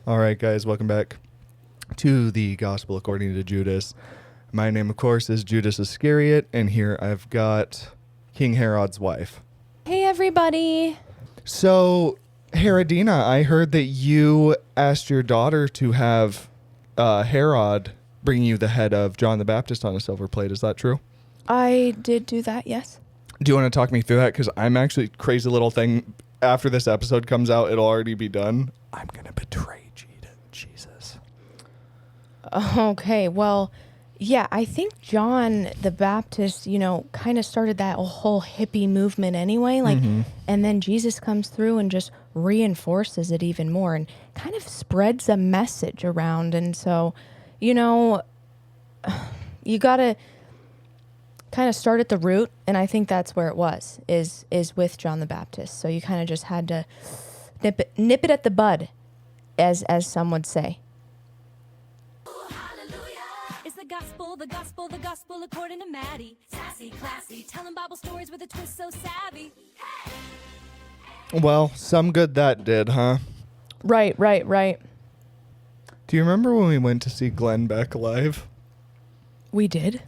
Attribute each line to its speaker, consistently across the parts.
Speaker 1: All right, guys, welcome back to the Gospel According to Judas. My name, of course, is Judas Iscariot, and here I've got King Herod's wife.
Speaker 2: Hey, everybody.
Speaker 1: So, Herodina, I heard that you asked your daughter to have Herod bring you the head of John the Baptist on a silver plate. Is that true?
Speaker 2: I did do that, yes.
Speaker 1: Do you want to talk me through that? Because I'm actually crazy little thing. After this episode comes out, it'll already be done. I'm going to betray Jesus.
Speaker 2: Okay, well, yeah, I think John the Baptist, kind of started that whole hippie movement anyway. And then Jesus comes through and just reinforces it even more and kind of spreads a message around. And so, you got to kind of start at the root, and I think that's where it was, is with John the Baptist. So you kind of just had to nip it at the bud, as some would say.
Speaker 3: It's the gospel according to Maddie. Sassy, classy, telling Bible stories with a twist so savvy. Hey!
Speaker 1: Well, some good that did, huh?
Speaker 2: Right.
Speaker 1: Do you remember when we went to see Glenn Beck live?
Speaker 2: We did?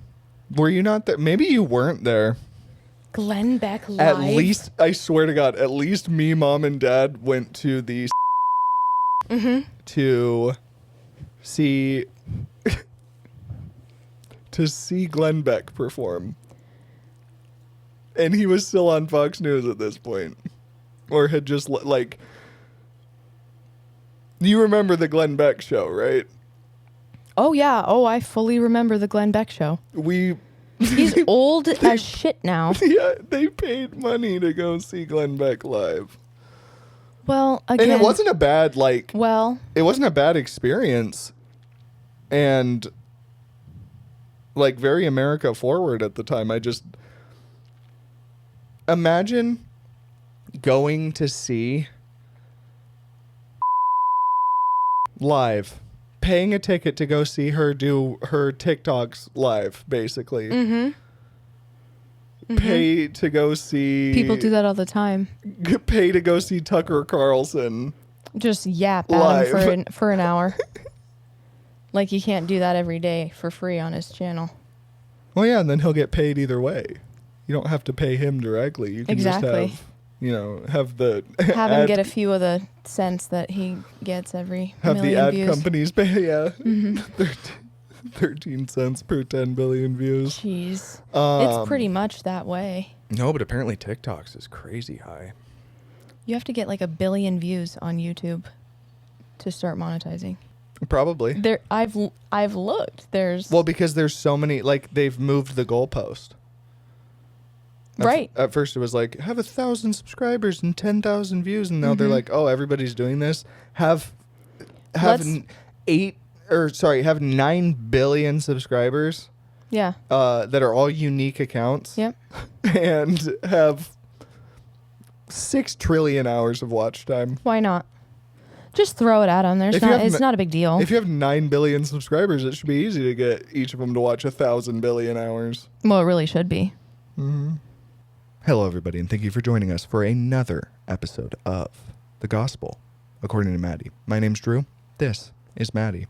Speaker 1: Were you not there? Maybe you weren't there.
Speaker 2: Glenn Beck live?
Speaker 1: At least, I swear to God, at least me, Mom, and Dad went to the to see Glenn Beck perform. And he was still on Fox News at this point. Or had just, you remember the Glenn Beck show, right?
Speaker 2: Oh, yeah. Oh, I fully remember the Glenn Beck show. He's old as shit now.
Speaker 1: Yeah, they paid money to go see Glenn Beck live.
Speaker 2: Well, again...
Speaker 1: And it wasn't a bad, it wasn't a bad experience. And, very America forward at the time. I just... Imagine going to see live, paying a ticket to go see her do her TikToks live, basically. Pay to go see...
Speaker 2: People do that all the time.
Speaker 1: Pay to go see Tucker Carlson.
Speaker 2: Just yap
Speaker 1: live.
Speaker 2: at him for an hour. Like you can't do that every day for free on his channel.
Speaker 1: Well, yeah, and then he'll get paid either way. You don't have to pay him directly. You can just have, have the...
Speaker 2: Have him get a few of the cents that he gets every million views.
Speaker 1: Have the ad companies pay, yeah. 13 cents per 10 billion views.
Speaker 2: Jeez. It's pretty much that way.
Speaker 1: No, but apparently TikTok's is crazy high.
Speaker 2: You have to get 1 billion views on YouTube to start monetizing.
Speaker 1: Probably.
Speaker 2: I've looked.
Speaker 1: Well, because there's so many, they've moved the goalpost.
Speaker 2: Right.
Speaker 1: At first it was have 1,000 subscribers and 10,000 views, and now they're everybody's doing this. Have 9 billion subscribers.
Speaker 2: Yeah.
Speaker 1: That are all unique accounts.
Speaker 2: Yep.
Speaker 1: And have 6 trillion hours of watch time.
Speaker 2: Why not? Just throw it at them. It's not a big deal.
Speaker 1: If you have 9 billion subscribers, it should be easy to get each of them to watch 1,000 billion hours.
Speaker 2: Well, it really should be.
Speaker 1: Mm-hmm. Hello, everybody, and thank you for joining us for another episode of The Gospel According to Maddie. My name's Drew. This is Maddie.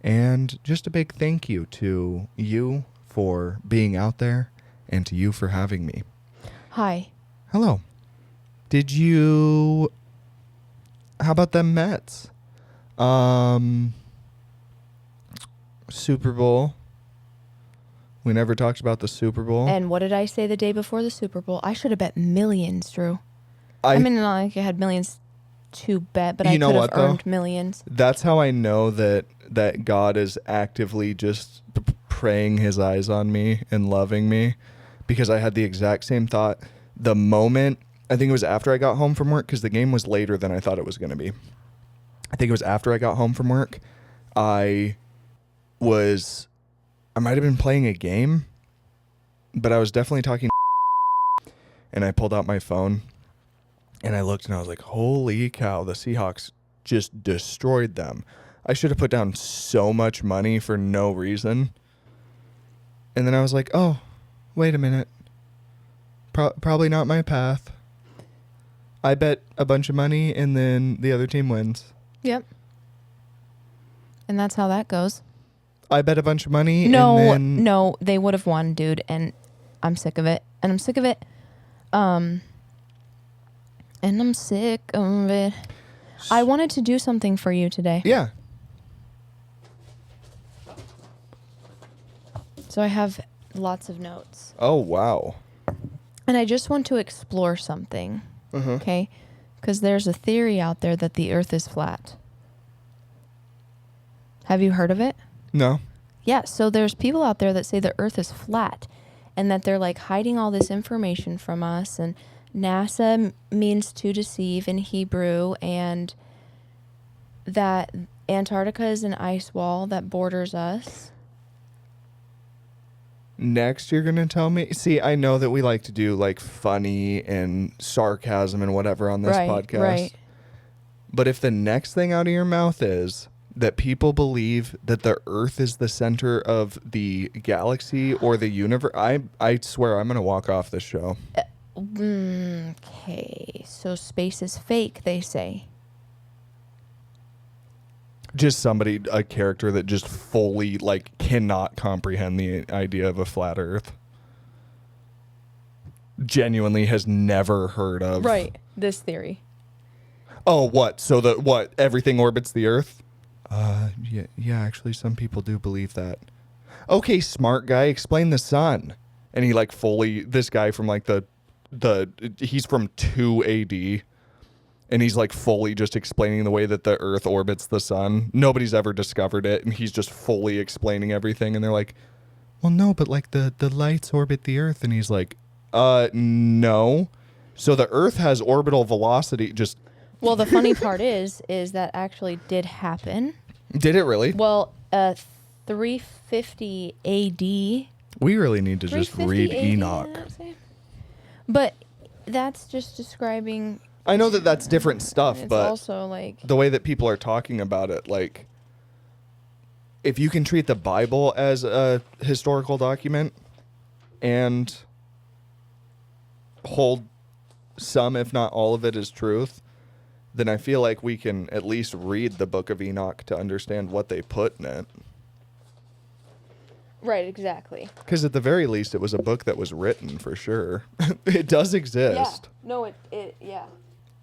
Speaker 1: And just a big thank you to you for being out there and to you for having me.
Speaker 2: Hi.
Speaker 1: Hello. How about them Mets? Super Bowl. We never talked about the Super Bowl.
Speaker 2: And what did I say the day before the Super Bowl? I should have bet millions, Drew. I mean, not like I had millions to bet, but I could have earned millions.
Speaker 1: That's how I know that God is actively just praying his eyes on me and loving me, because I had the exact same thought the moment, I think it was after I got home from work, because the game was later than I thought it was going to be. I think it was after I got home from work. I might have been playing a game, but I was definitely talking, and I pulled out my phone and I looked and I was like, holy cow, the Seahawks just destroyed them. I should have put down so much money for no reason. And then I was like, oh, wait a minute. Probably not my path. I bet a bunch of money and then the other team wins.
Speaker 2: Yep. And that's how that goes.
Speaker 1: I bet a bunch of money.
Speaker 2: No,
Speaker 1: and then
Speaker 2: no, they would have won, dude. And I'm sick of it. And I'm sick of it. I wanted to do something for you today.
Speaker 1: Yeah.
Speaker 2: So I have lots of notes.
Speaker 1: Oh, wow.
Speaker 2: And I just want to explore something. Okay? Because there's a theory out there that the earth is flat. Have you heard of it?
Speaker 1: No.
Speaker 2: Yeah, so there's people out there that say the earth is flat and that they're like hiding all this information from us, and NASA means to deceive in Hebrew, and that Antarctica is an ice wall that borders us.
Speaker 1: Next, you're going to tell me. See, I know that we like to do like funny and sarcasm and whatever on this podcast.
Speaker 2: Right.
Speaker 1: But if the next thing out of your mouth is that people believe that the earth is the center of the galaxy or the universe, I swear I'm going to walk off this show.
Speaker 2: Okay, so space is fake, they say.
Speaker 1: Just somebody, a character that just fully like cannot comprehend the idea of a flat earth. Genuinely has never heard of.
Speaker 2: Right, this theory.
Speaker 1: Oh, what? So everything orbits the earth? Yeah, actually some people do believe that. Okay, smart guy, explain the sun. And he like fully, this guy from like he's from 2 AD. And he's like fully just explaining the way that the earth orbits the sun. Nobody's ever discovered it. And he's just fully explaining everything. And they're like, well, no, but like the lights orbit the earth. And he's like, no. So the earth has orbital velocity. Just.
Speaker 2: Well, the funny part is that actually did happen.
Speaker 1: Did it really?
Speaker 2: Well, 350 AD.
Speaker 1: We really need to just read
Speaker 2: 350 AD,
Speaker 1: Enoch.
Speaker 2: But that's just describing.
Speaker 1: I know that that's different stuff,
Speaker 2: It's
Speaker 1: but
Speaker 2: also like
Speaker 1: the way that people are talking about it, like, if you can treat the Bible as a historical document and hold some, if not all of it, as truth, then I feel like we can at least read the Book of Enoch to understand what they put in it.
Speaker 2: right, exactly.
Speaker 1: Because at the very least, it was a book that was written for sure. It does exist.
Speaker 2: Yeah. No, yeah.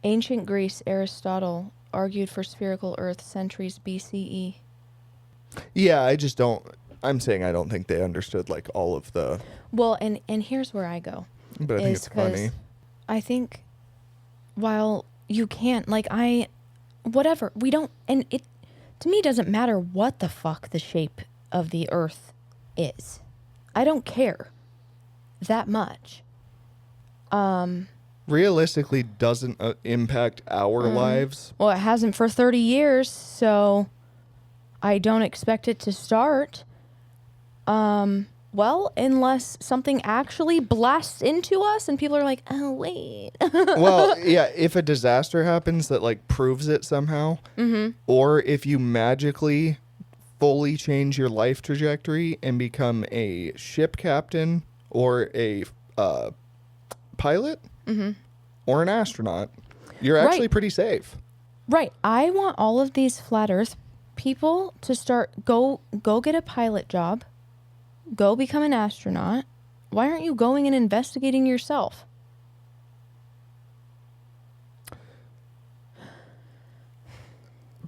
Speaker 2: Ancient Greece, Aristotle argued for spherical Earth centuries BCE.
Speaker 1: Yeah, I'm saying I don't think they understood like all of the.
Speaker 2: Well, and here's where I go.
Speaker 1: But I think it's funny.
Speaker 2: I think while you can't, whatever, we don't, and it, to me, doesn't matter what the fuck the shape of the Earth is. I don't care that much.
Speaker 1: Realistically doesn't impact our lives.
Speaker 2: Well, it hasn't for 30 years, so I don't expect it to start. Well, unless something actually blasts into us and people are like, oh, wait.
Speaker 1: Well, yeah, if a disaster happens that like proves it somehow, or if you magically fully change your life trajectory and become a ship captain or a pilot or an astronaut, you're actually pretty safe.
Speaker 2: Right. I want all of these flat Earth people to go get a pilot job. Go become an astronaut. Why aren't you going and investigating yourself?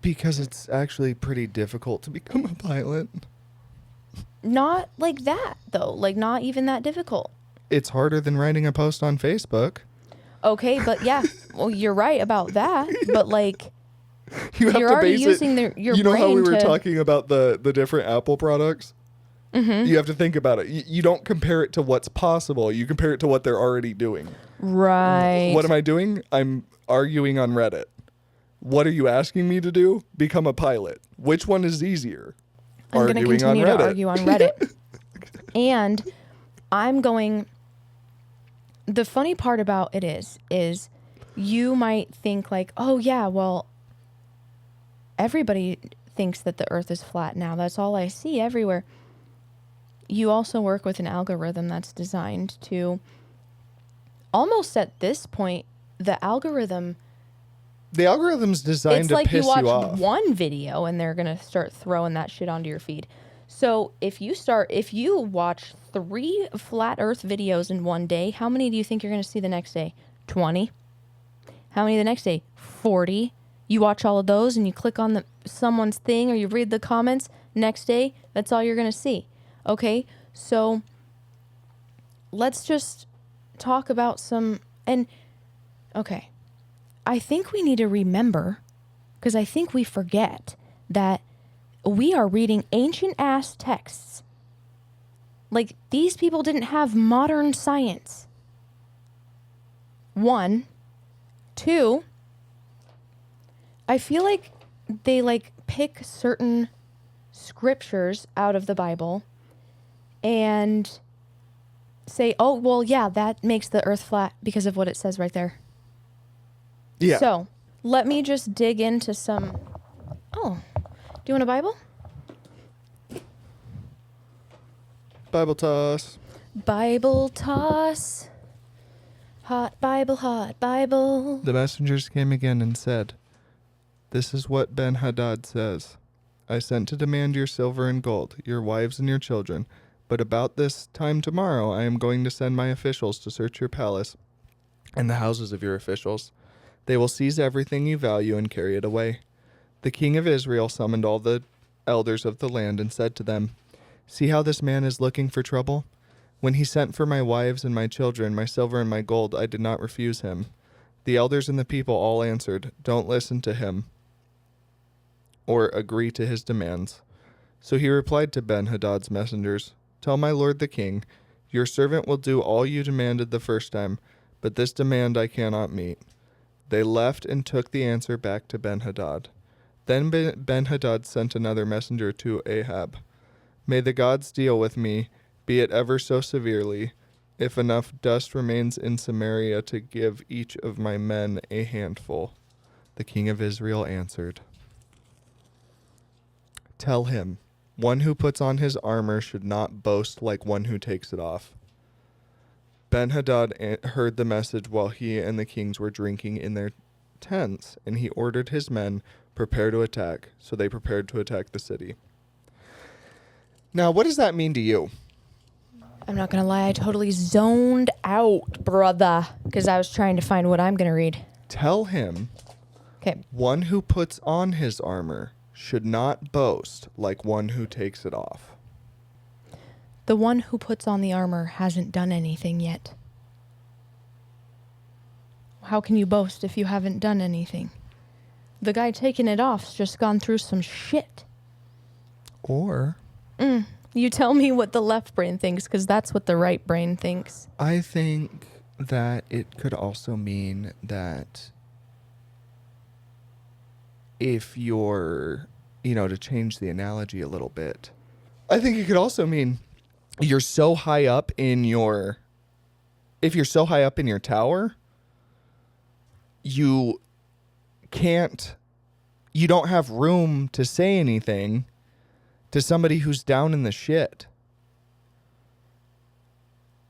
Speaker 1: Because it's actually pretty difficult to become a pilot.
Speaker 2: Not like that, though. Like, not even that difficult.
Speaker 1: It's harder than writing a post on Facebook.
Speaker 2: Okay, but yeah. Well, you're right about that. But, like,
Speaker 1: you're
Speaker 2: already using your brain.
Speaker 1: You know how we were talking about the different Apple products? You have to think about it. You don't compare it to what's possible. You compare it to what they're already doing.
Speaker 2: Right.
Speaker 1: What am I doing? I'm arguing on Reddit. What are you asking me to do? Become a pilot. Which one is easier?
Speaker 2: I'm going to continue to argue on Reddit. And I'm going... The funny part about it is you might think like, oh, yeah, well, everybody thinks that the Earth is flat now. That's all I see everywhere. You also work with an algorithm that's designed to, almost at this point, the algorithm
Speaker 1: The algorithm's designed
Speaker 2: It's
Speaker 1: to
Speaker 2: like you
Speaker 1: piss
Speaker 2: watch
Speaker 1: you off.
Speaker 2: one video and they're going to start throwing that shit onto your feed. So if you watch 3 flat earth videos in one day, how many do you think you're going to see the next day? 20. How many the next day? 40. You watch all of those and you click on someone's thing or you read the comments, next day, that's all you're going to see. Okay? So let's just talk about okay. I think we need to remember, because I think we forget, that we are reading ancient ass texts. Like, these people didn't have modern science. 1. 2, I feel like they pick certain scriptures out of the Bible and say, oh, well, yeah, that makes the earth flat because of what it says right there.
Speaker 1: Yeah.
Speaker 2: So let me just dig into some. Oh, do you want a Bible?
Speaker 1: Bible toss.
Speaker 2: Bible toss. Hot Bible, hot Bible.
Speaker 1: The messengers came again and said, "This is what Ben-Hadad says. I sent to demand your silver and gold, your wives and your children. But about this time tomorrow I am going to send my officials to search your palace and the houses of your officials. They will seize everything you value and carry it away." The king of Israel summoned all the elders of the land and said to them, "See how this man is looking for trouble? When he sent for my wives and my children, my silver and my gold, I did not refuse him." The elders and the people all answered, "Don't listen to him or agree to his demands." So he replied to Ben-Hadad's messengers, "Tell my lord the king, your servant will do all you demanded the first time, but this demand I cannot meet." They left and took the answer back to Ben-Hadad. Then Ben-Hadad sent another messenger to Ahab. "May the gods deal with me, be it ever so severely, if enough dust remains in Samaria to give each of my men a handful." The king of Israel answered, "Tell him, one who puts on his armor should not boast like one who takes it off." Ben-Hadad heard the message while he and the kings were drinking in their tents, and he ordered his men, "Prepare to attack." So they prepared to attack the city. Now, what does that mean to you?
Speaker 2: I'm not going to lie, I totally zoned out, brother, because I was trying to find what I'm going to read.
Speaker 1: Tell him,
Speaker 2: Okay.
Speaker 1: one who puts on his armor should not boast like one who takes it off.
Speaker 2: The one who puts on the armor hasn't done anything yet. How can you boast if you haven't done anything? The guy taking it off's just gone through some shit.
Speaker 1: Or
Speaker 2: You tell me what the left brain thinks, because that's what the right brain thinks.
Speaker 1: I think that it could also mean that if you're, to change the analogy a little bit, I think it could also mean you're so high up in your, if you're so high up in your tower, you don't have room to say anything to somebody who's down in the shit.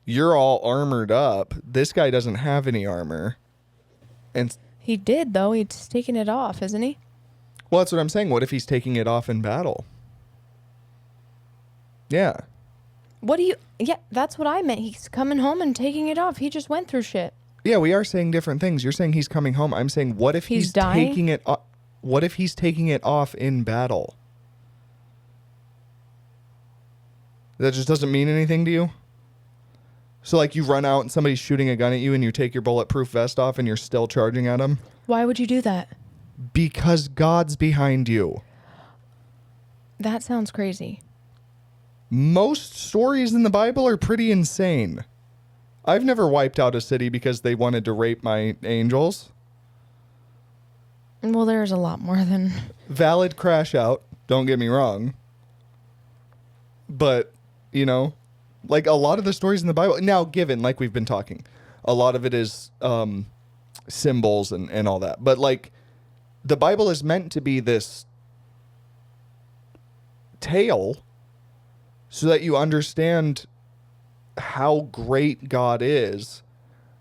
Speaker 1: You're all armored up. This guy doesn't have any armor. And
Speaker 2: He did, though. He's taking it off, isn't he?
Speaker 1: well, that's what I'm saying. What if he's taking it off in battle? Yeah.
Speaker 2: Yeah, that's what I meant. He's coming home and taking it off. He just went through shit.
Speaker 1: Yeah, we are saying different things. You're saying he's coming home. I'm saying, what if he's
Speaker 2: dying?
Speaker 1: taking it what if he's taking it off in battle? That just doesn't mean anything to you? So like you run out and somebody's shooting a gun at you and you take your bulletproof vest off and you're still charging at him?
Speaker 2: Why would you do that?
Speaker 1: Because God's behind you.
Speaker 2: That sounds crazy.
Speaker 1: Most stories in the Bible are pretty insane. I've never wiped out a city because they wanted to rape my angels.
Speaker 2: Well, there's a lot more than...
Speaker 1: Valid crash out, don't get me wrong. But, like a lot of the stories in the Bible, now given, like we've been talking, a lot of it is symbols and all that. But like the Bible is meant to be this tale so that you understand how great God is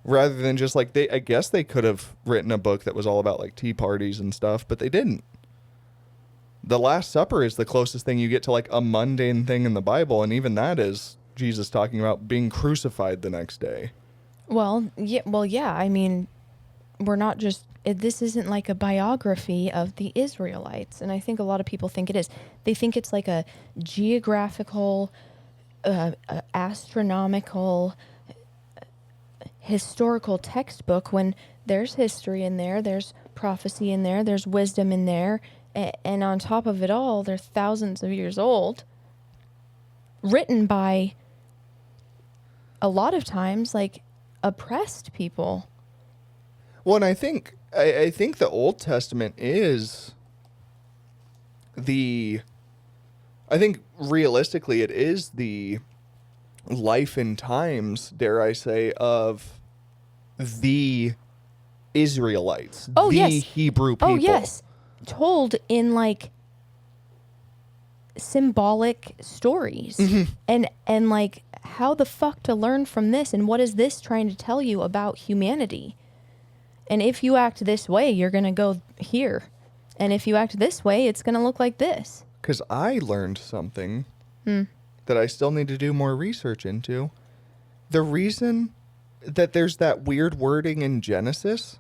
Speaker 1: Rather than just like I guess they could have written a book that was all about like tea parties and stuff, but they didn't. The Last Supper is the closest thing you get to like a mundane thing in the Bible, and even that is Jesus talking about being crucified the next day.
Speaker 2: Well, yeah. I mean, we're not just. This isn't like a biography of the Israelites, and I think a lot of people think it is. They think it's like a geographical, astronomical, historical textbook, when there's history in there, there's prophecy in there, there's wisdom in there, and on top of it all, they're thousands of years old, written by a lot of times like oppressed people.
Speaker 1: Well, and I think the Old Testament is I think realistically it is the life and times, dare I say, of the Israelites,
Speaker 2: Oh,
Speaker 1: the
Speaker 2: yes.
Speaker 1: Hebrew people.
Speaker 2: Oh, yes. Told in like symbolic stories. And like, how the fuck to learn from this, and what is this trying to tell you about humanity? And if you act this way, you're going to go here. And if you act this way, it's going to look like this.
Speaker 1: Because I learned something that I still need to do more research into. The reason that there's that weird wording in Genesis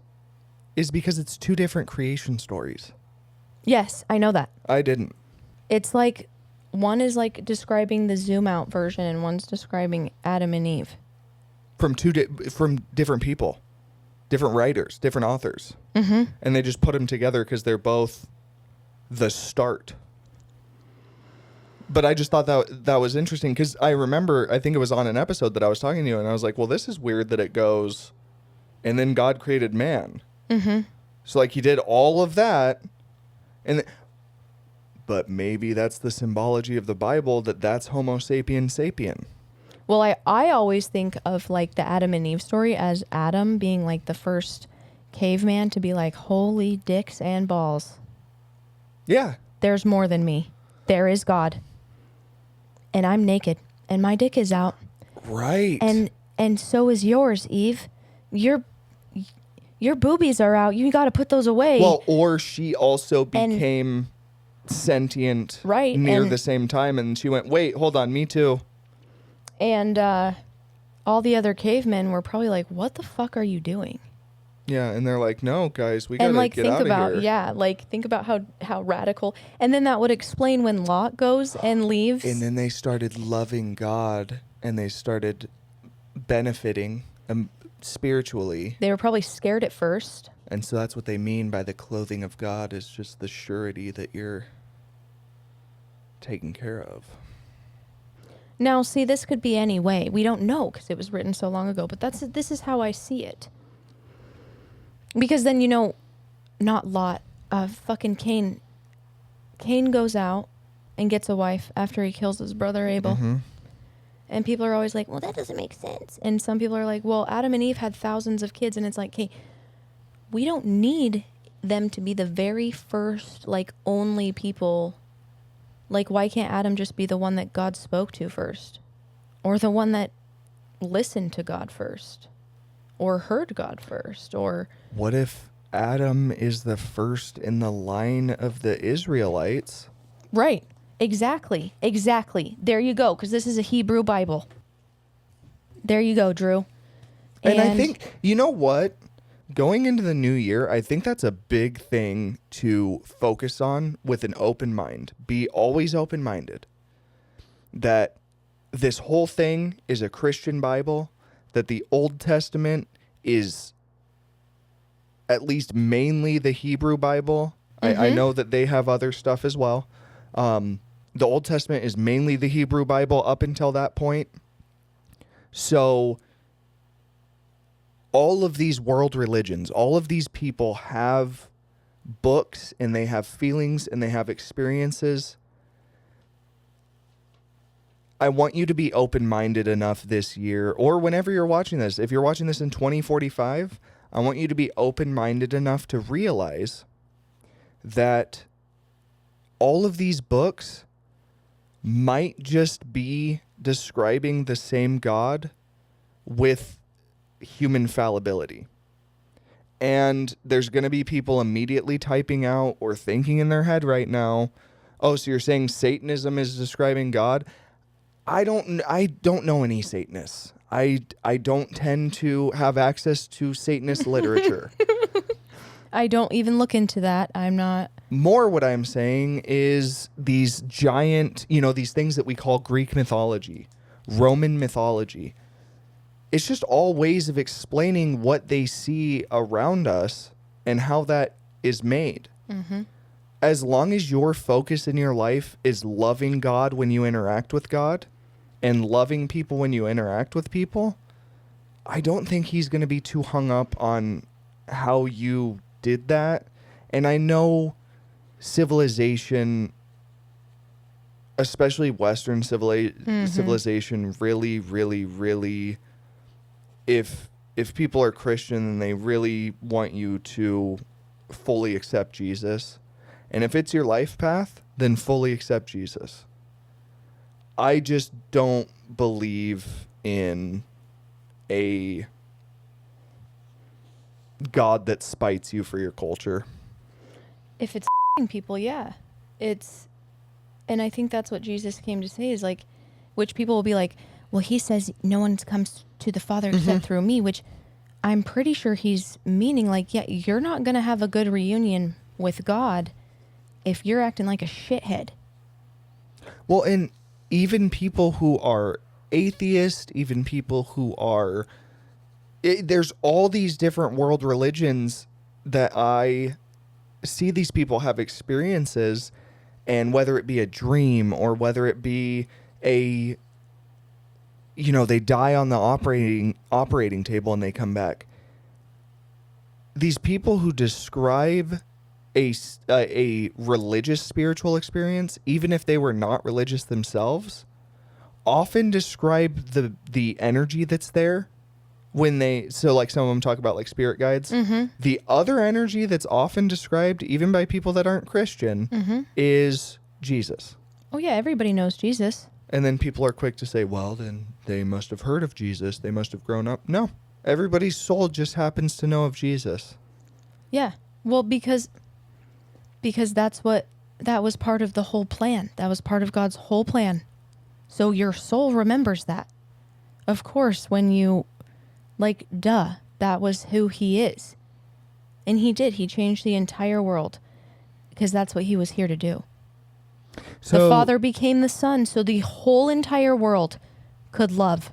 Speaker 1: is because it's two different creation stories.
Speaker 2: Yes, I know that.
Speaker 1: I didn't.
Speaker 2: It's like, one is like describing the zoom out version, and one's describing Adam and Eve.
Speaker 1: From different people, different writers, different authors. Mm-hmm. And they just put them together because they're both the start. But I just thought that was interesting because I remember, I think it was on an episode that I was talking to you, and I was like, well, this is weird that it goes, and then God created man. Mm-hmm. So like he did all of that, but maybe that's the symbology of the Bible, that's Homo sapien sapien.
Speaker 2: Well, I always think of like the Adam and Eve story as Adam being like the first caveman to be like, holy dicks and balls.
Speaker 1: Yeah.
Speaker 2: There's more than me. There is God. And I'm naked. And my dick is out.
Speaker 1: Right.
Speaker 2: And so is yours, Eve. Your boobies are out. You got to put those away.
Speaker 1: Well, or she also became sentient near the same time, and she went, wait, hold on, me too.
Speaker 2: And all the other cavemen were probably like, what the fuck are you doing?
Speaker 1: Yeah, and they're like, no, guys, we got to get out of here.
Speaker 2: Yeah, like, think about how radical. And then that would explain when Lot goes and leaves.
Speaker 1: And then they started loving God, and they started benefiting spiritually.
Speaker 2: They were probably scared at first.
Speaker 1: And so that's what they mean by the clothing of God, is just the surety that you're taken care of.
Speaker 2: Now, see, this could be any way. We don't know because it was written so long ago, but this is how I see it. Because then, not Lot, fucking Cain. Cain goes out and gets a wife after he kills his brother Abel. Mm-hmm. And people are always like, well, that doesn't make sense. And some people are like, well, Adam and Eve had thousands of kids. And it's like, hey, we don't need them to be the very first, like, only people. Like, why can't Adam just be the one that God spoke to first? Or the one that listened to God first? Or heard God first? Or
Speaker 1: what if Adam is the first in the line of the Israelites?
Speaker 2: Right. Exactly. There you go, because this is a Hebrew Bible. There you go, Drew.
Speaker 1: And I think, you know what? Going into the new year, I think that's a big thing to focus on with an open mind. Be always open-minded. That this whole thing is a Christian Bible, that the Old Testament is at least mainly the Hebrew Bible. Mm-hmm. I know that they have other stuff as well. The Old Testament is mainly the Hebrew Bible up until that point. So all of these world religions, all of these people have books, and they have feelings, and they have experiences. I want you to be open-minded enough this year, or whenever you're watching this. If you're watching this in 2045, I want you to be open-minded enough to realize that all of these books might just be describing the same God with human fallibility. And there's going to be people immediately typing out or thinking in their head right now, oh, so you're saying Satanism is describing God? I don't know any Satanists. I don't tend to have access to Satanist literature.
Speaker 2: I don't even look into that. I'm not.
Speaker 1: More what I'm saying is these giant, these things that we call Greek mythology, Roman mythology. It's just all ways of explaining what they see around us and how that is made.
Speaker 2: Mm-hmm.
Speaker 1: As long as your focus in your life is loving God when you interact with God and loving people when you interact with people, I don't think he's going to be too hung up on how you did that. And I know civilization, especially Western civilization, really, really, really, if people are Christian and they really want you to fully accept Jesus, and if it's your life path, then fully accept Jesus. I just don't believe in a God that spites you for your culture.
Speaker 2: If it's people, yeah. And I think that's what Jesus came to say is like, which people will be like, well, he says no one comes to the Father except through me, which I'm pretty sure he's meaning like, yeah, you're not going to have a good reunion with God if you're acting like a shithead.
Speaker 1: Well, and even people who are atheist, even people who are... there's all these different world religions that I see these people have experiences, and whether it be a dream or whether it be they die on the operating table and they come back. These people who describe a religious spiritual experience, even if they were not religious themselves, often describe the energy that's there when like some of them talk about like spirit guides. Mm-hmm. The other energy that's often described, even by people that aren't Christian, is Jesus.
Speaker 2: Oh yeah, everybody knows Jesus.
Speaker 1: And then people are quick to say, well, then they must have heard of Jesus. They must have grown up. No, everybody's soul just happens to know of Jesus.
Speaker 2: Yeah. Well, because that was part of the whole plan. That was part of God's whole plan. So your soul remembers that. Of course, when you, that was who he is. And he did. He changed the entire world because that's what he was here to do. So, the Father became the Son so the whole entire world could love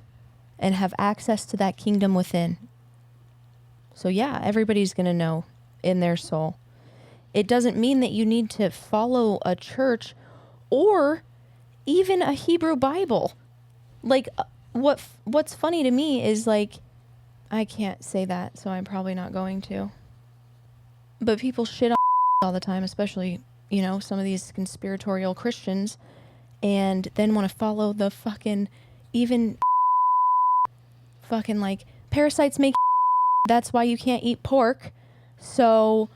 Speaker 2: and have access to that kingdom within. So yeah, everybody's going to know in their soul. It doesn't mean that you need to follow a church or even a Hebrew Bible. Like, what's funny to me is, like, I can't say that, so I'm probably not going to. But people shit on all the time, especially, some of these conspiratorial Christians, and then want to follow the fucking, even fucking, like, parasites make that's why you can't eat pork. So,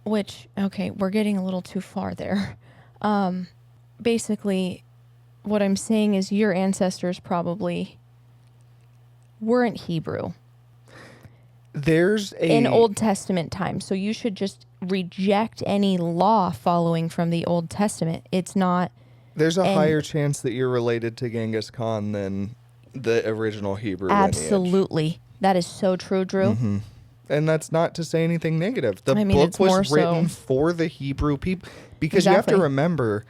Speaker 2: okay, we're getting a little too far there. Basically, what I'm saying is your ancestors probably weren't Hebrew.
Speaker 1: There's
Speaker 2: in Old Testament time, so you should just reject any law following from the Old Testament. It's not...
Speaker 1: There's a higher chance that you're related to Genghis Khan than the original Hebrew
Speaker 2: absolutely
Speaker 1: lineage.
Speaker 2: That is so true, Drew.
Speaker 1: Mm-hmm. And that's not to say anything negative. The book was written for the Hebrew people. Because you have to remember,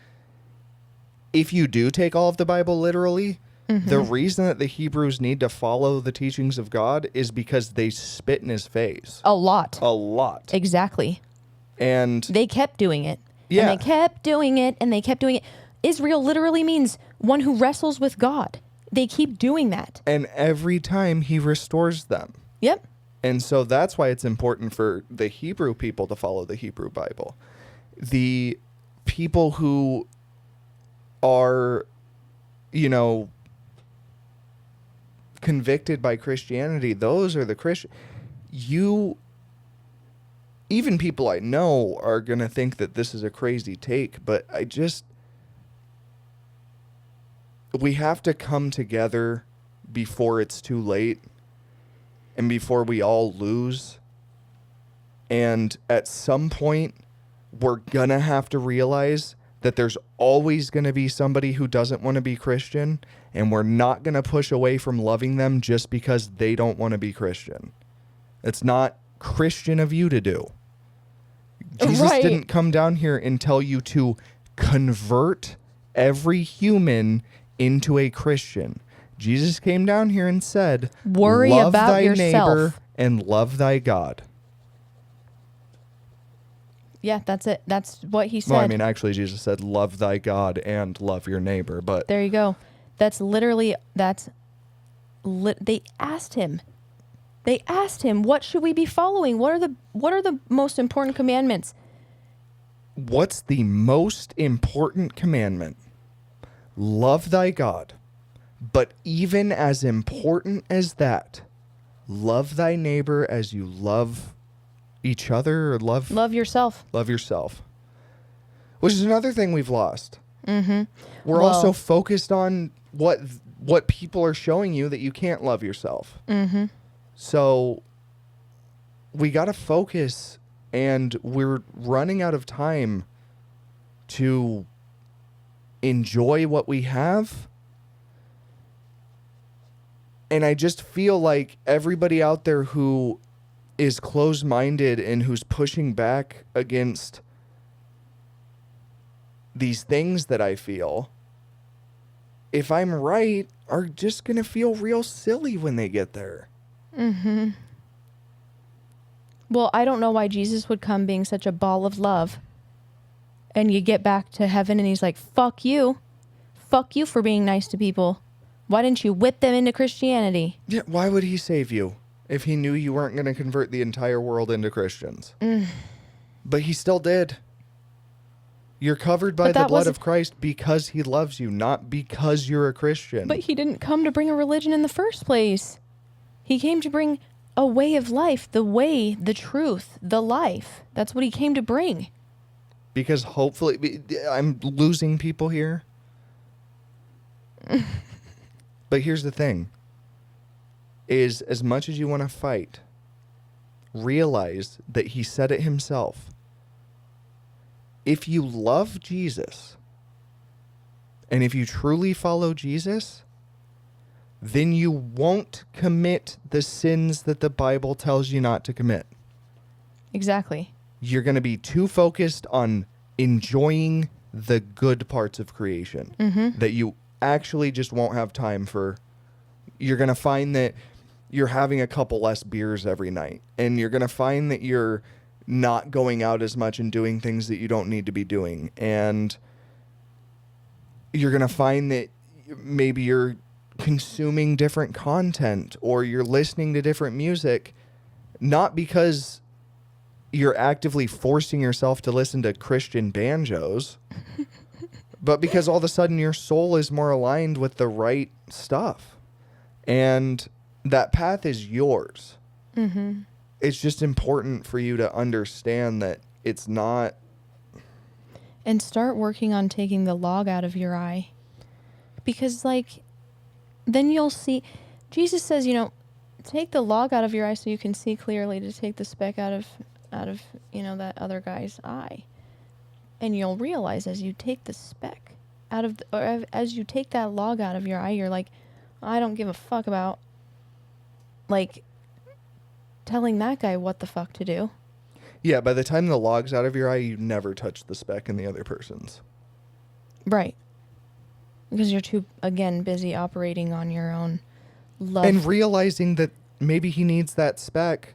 Speaker 1: if you do take all of the Bible literally, the reason that the Hebrews need to follow the teachings of God is because they spit in his face.
Speaker 2: A lot. Exactly.
Speaker 1: And
Speaker 2: they kept doing it.
Speaker 1: Yeah.
Speaker 2: And they kept doing it, and they kept doing it. Israel literally means one who wrestles with God. They keep doing that.
Speaker 1: And every time he restores them.
Speaker 2: Yep.
Speaker 1: And so that's why it's important for the Hebrew people to follow the Hebrew Bible. The people who are, convicted by Christianity, those are the Christian. Even people I know are going to think that this is a crazy take, but we have to come together before it's too late and before we all lose. And at some point, we're gonna have to realize that there's always gonna be somebody who doesn't want to be Christian, and we're not gonna push away from loving them just because they don't want to be Christian. It's not Christian of you to do. Jesus
Speaker 2: Right.
Speaker 1: didn't come down here and tell you to convert every human into a Christian. Jesus came down here and said,
Speaker 2: Worry
Speaker 1: love
Speaker 2: about
Speaker 1: thy
Speaker 2: yourself.
Speaker 1: neighbor and love thy God.
Speaker 2: Yeah, that's it. That's what he said.
Speaker 1: Well, I mean, actually, Jesus said, love thy God and love your neighbor. But
Speaker 2: There you go. That's literally, they asked him. They asked him, what should we be following? What are the most important commandments?
Speaker 1: what's the most important commandment? Love thy God. But even as important as that, love thy neighbor as you love each other, or love
Speaker 2: yourself.
Speaker 1: Love yourself. Which is another thing we've lost.
Speaker 2: Mm-hmm.
Speaker 1: We're also focused on what people are showing you that you can't love yourself.
Speaker 2: Mm-hmm.
Speaker 1: So we got to focus, and we're running out of time to enjoy what we have. And I just feel like everybody out there who is closed-minded and who's pushing back against these things that I feel, if I'm right, are just going to feel real silly when they get there.
Speaker 2: Mm-hmm. Well, I don't know why Jesus would come being such a ball of love. And you get back to heaven and he's like, fuck you. Fuck you for being nice to people. Why didn't you whip them into Christianity?
Speaker 1: Yeah, why would he save you if he knew you weren't going to convert the entire world into Christians? But he still did. You're covered by the blood of Christ because he loves you, not because you're a Christian.
Speaker 2: But he didn't come to bring a religion in the first place. He came to bring a way of life, the way, the truth, the life. That's what he came to bring.
Speaker 1: Because hopefully, I'm losing people here. But here's the thing, is as much as you want to fight, realize that he said it himself. If you love Jesus, and if you truly follow Jesus, then you won't commit the sins that the Bible tells you not to commit.
Speaker 2: Exactly.
Speaker 1: You're going to be too focused on enjoying the good parts of creation that you actually just won't have time for. You're going to find that you're having a couple less beers every night, and you're going to find that you're not going out as much and doing things that you don't need to be doing. And you're going to find that maybe you're consuming different content or you're listening to different music, not because you're actively forcing yourself to listen to Christian banjos, but because all of a sudden your soul is more aligned with the right stuff. And that path is yours.
Speaker 2: Mm-hmm.
Speaker 1: It's just important for you to understand that it's not.
Speaker 2: And start working on taking the log out of your eye. Because, then you'll see. Jesus says, take the log out of your eye so you can see clearly, to take the speck out of that other guy's eye. And you'll realize as you take the speck out of, or as you take that log out of your eye, you're like, I don't give a fuck about, telling that guy what the fuck to do.
Speaker 1: Yeah, by the time the log's out of your eye, you never touch the speck in the other person's.
Speaker 2: Right. Because you're too, again, busy operating on your own love.
Speaker 1: And realizing that maybe he needs that speck,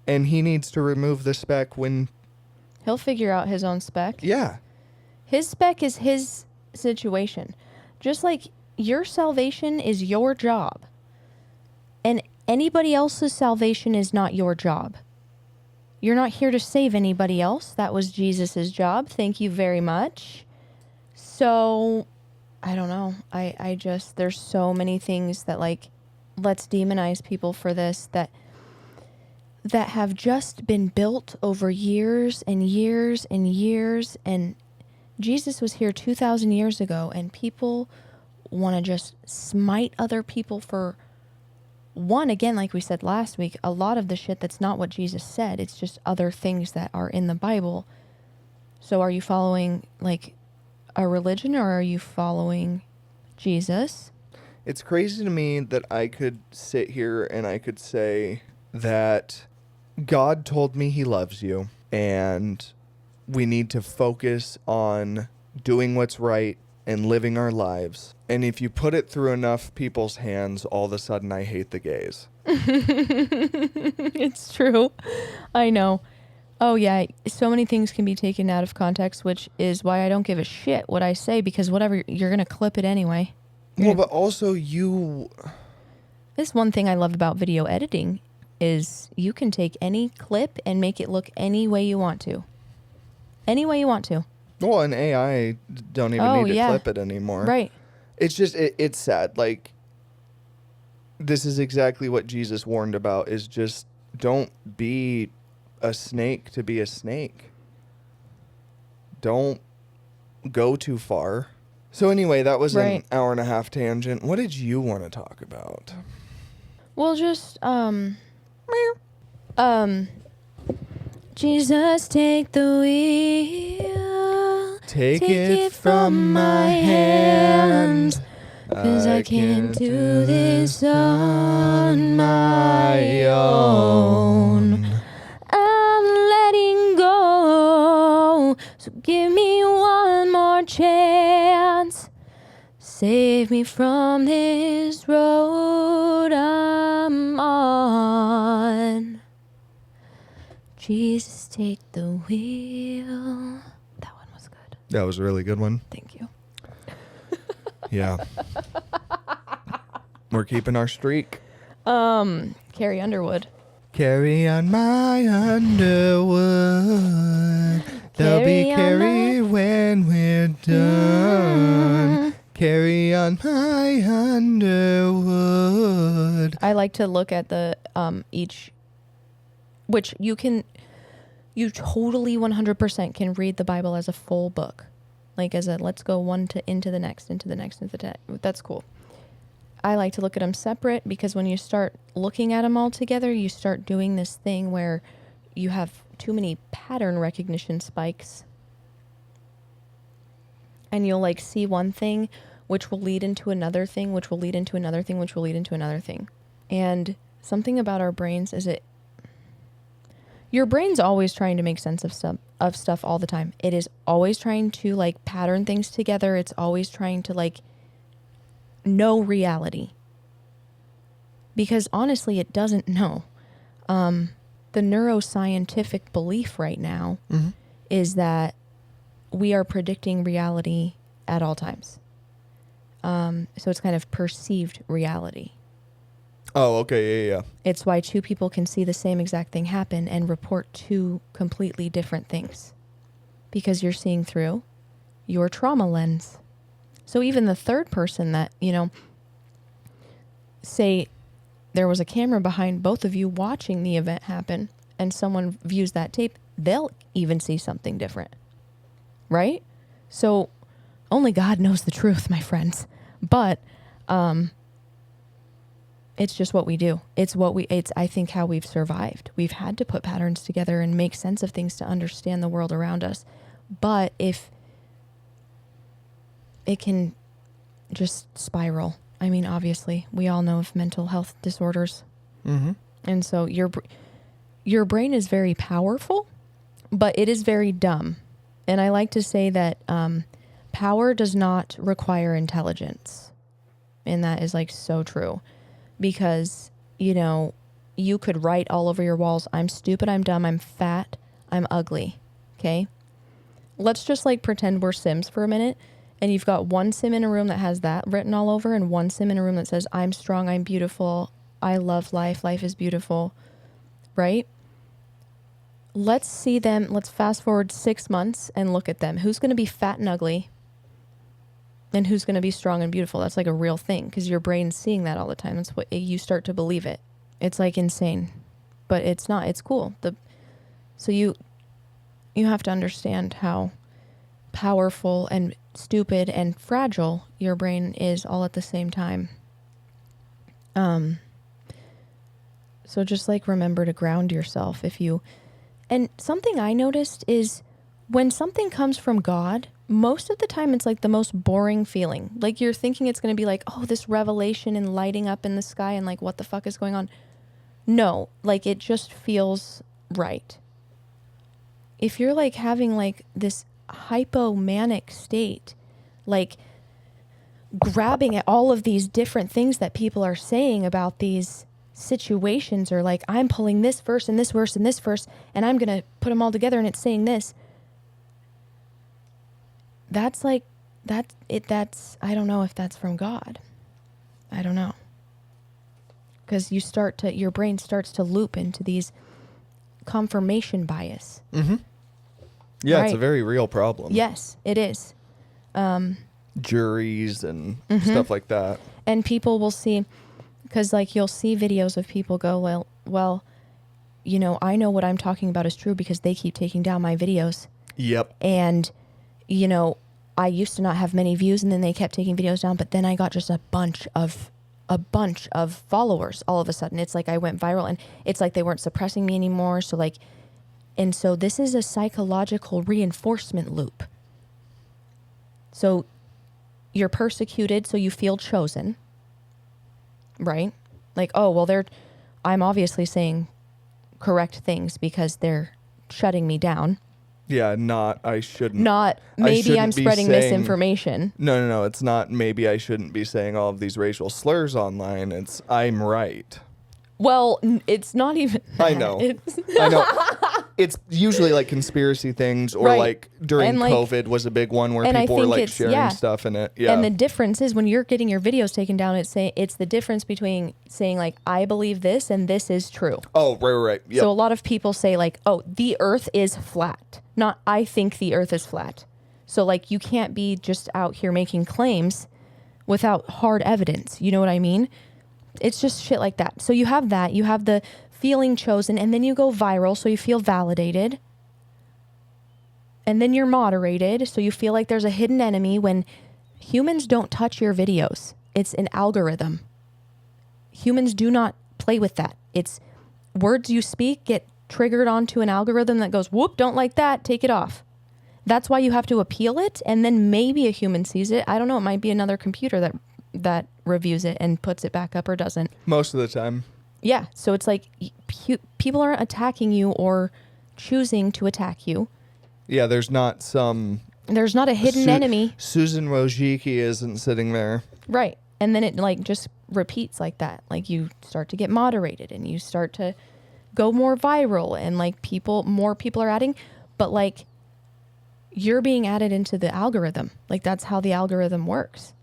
Speaker 1: and he needs to remove the speck when...
Speaker 2: He'll figure out his own speck.
Speaker 1: Yeah.
Speaker 2: His speck is his situation. Just like your salvation is your job. And anybody else's salvation is not your job. You're not here to save anybody else. That was Jesus's job. Thank you very much. So, I don't know. I just, there's so many things that let's demonize people for this that have just been built over years and years and years. And Jesus was here 2,000 years ago, and people want to just smite other people for one, again, like we said last week, a lot of the shit that's not what Jesus said. It's just other things that are in the Bible. So are you following like a religion or are you following Jesus?
Speaker 1: It's crazy to me that I could sit here and I could say that God told me he loves you and we need to focus on doing what's right and living our lives. And if you put it through enough people's hands, all of a sudden I hate the gays.
Speaker 2: It's true. I know. Oh, yeah. So many things can be taken out of context, which is why I don't give a shit what I say, because whatever, you're going to clip it anyway.
Speaker 1: Well, but also
Speaker 2: This one thing I love about video editing is you can take any clip and make it look any way you want to. Any way you want to.
Speaker 1: Well, and AI don't even need to clip it anymore.
Speaker 2: Right.
Speaker 1: It's just, it's sad. Like, this is exactly what Jesus warned about, is just don't be a snake to be a snake. Don't go too far. So anyway, that was an hour and a half tangent. What did you want to talk about?
Speaker 2: Well, just, Jesus, take the wheel.
Speaker 1: Take it from my hands.
Speaker 2: 'Cause I can't do this on my own. I'm letting go. So give me one more chance. Save me from this road I'm on. Jesus, take the wheel. That one was good.
Speaker 1: That was a really good one.
Speaker 2: Thank you.
Speaker 1: Yeah. We're keeping our streak.
Speaker 2: Carrie Underwood.
Speaker 1: Carry on my Underwood. There'll be Carrie when we're done. Carry on my Underwood.
Speaker 2: I like to look at the which you totally 100% can read the Bible as a full book. Like as a, let's go into the next. That's cool. I like to look at them separate because when you start looking at them all together, you start doing this thing where you have too many pattern recognition spikes. And you'll like see one thing, which will lead into another thing, which will lead into another thing, which will lead into another thing. And something about our brains is your brain's always trying to make sense of stuff all the time. It is always trying to like pattern things together. It's always trying to like know reality. Because honestly, it doesn't know. The neuroscientific belief right now is that we are predicting reality at all times. So it's kind of perceived reality.
Speaker 1: Oh, okay. Yeah.
Speaker 2: It's why two people can see the same exact thing happen and report two completely different things. Because you're seeing through your trauma lens. So even the third person that, say there was a camera behind both of you watching the event happen and someone views that tape, they'll even see something different. Right? So only God knows the truth, my friends. But it's just what we do. It's I think how we've survived. We've had to put patterns together and make sense of things to understand the world around us. But if it can just spiral. I mean, obviously, we all know of mental health disorders. Mm-hmm. And so your brain is very powerful, but it is very dumb. And I like to say that power does not require intelligence. And that is like so true. Because, you could write all over your walls, I'm stupid, I'm dumb, I'm fat, I'm ugly. Okay? Let's just like pretend we're Sims for a minute. And you've got one Sim in a room that has that written all over and one Sim in a room that says, I'm strong, I'm beautiful, I love life, life is beautiful. Right? Let's see them. Let's fast forward 6 months and look at them. Who's going to be fat and ugly? And who's going to be strong and beautiful? That's like a real thing because your brain's seeing that all the time. That's what you start to believe it. It's like insane, but it's not. It's cool. So you have to understand how powerful and stupid and fragile your brain is all at the same time. So just like remember to ground yourself and something I noticed is when something comes from God, most of the time it's like the most boring feeling. Like you're thinking it's going to be like, oh, this revelation and lighting up in the sky and like, what the fuck is going on? No, like it just feels right. If you're like having like this hypomanic state, like grabbing at all of these different things that people are saying about these situations, or like I'm pulling this verse and this verse and this verse and I'm going to put them all together and it's saying this. That's like, that's, I don't know if that's from God. I don't know. Because your brain starts to loop into these confirmation bias.
Speaker 1: Mm-hmm. Yeah,
Speaker 2: Right.
Speaker 1: It's a very real problem.
Speaker 2: Yes, it is.
Speaker 1: Juries and
Speaker 2: Mm-hmm.
Speaker 1: stuff like that.
Speaker 2: And people will see, because like you'll see videos of people go, well, you know, I know what I'm talking about is true because they keep taking down my videos.
Speaker 1: Yep.
Speaker 2: And, you know, I used to not have many views and then they kept taking videos down, but then I got just a bunch of followers all of a sudden. It's like I went viral and it's like they weren't suppressing me anymore. So like, and so this is a psychological reinforcement loop. So you're persecuted, so you feel chosen, right? Like, oh, well, I'm obviously saying correct things because they're shutting me down.
Speaker 1: Yeah, I shouldn't.
Speaker 2: Not maybe I'm spreading misinformation.
Speaker 1: No. It's not maybe I shouldn't be saying all of these racial slurs online. It's I'm right.
Speaker 2: Well, it's not even that.
Speaker 1: I know. I know. It's usually like conspiracy things or
Speaker 2: Right.
Speaker 1: like during
Speaker 2: And, like-
Speaker 1: COVID was a big one where
Speaker 2: and I
Speaker 1: people were
Speaker 2: think
Speaker 1: like
Speaker 2: it's-
Speaker 1: sharing
Speaker 2: yeah.
Speaker 1: stuff in it. Yeah.
Speaker 2: And the difference is when you're getting your videos taken down, it's the difference between saying like, I believe this and this is true.
Speaker 1: Oh, right. Yep.
Speaker 2: So a lot of people say like, oh, the earth is flat. Not I think the earth is flat. So like you can't be just out here making claims without hard evidence. You know what I mean? It's just shit like that. So you have that. You have the feeling chosen and then you go viral so you feel validated. And then you're moderated so you feel like there's a hidden enemy when humans don't touch your videos. It's an algorithm. Humans do not play with that. It's words you speak get triggered onto an algorithm that goes, whoop, don't like that, take it off. That's why you have to appeal it, and then maybe a human sees it. I don't know, it might be another computer that reviews it and puts it back up or doesn't.
Speaker 1: Most of the time.
Speaker 2: Yeah, so it's like people aren't attacking you or choosing to attack you.
Speaker 1: Yeah, there's not
Speaker 2: a hidden enemy.
Speaker 1: Susan Wojcicki isn't sitting there.
Speaker 2: Right. And then it like just repeats like that. Like you start to get moderated and you start to go more viral and like more people are adding, but like you're being added into the algorithm. Like that's how the algorithm works.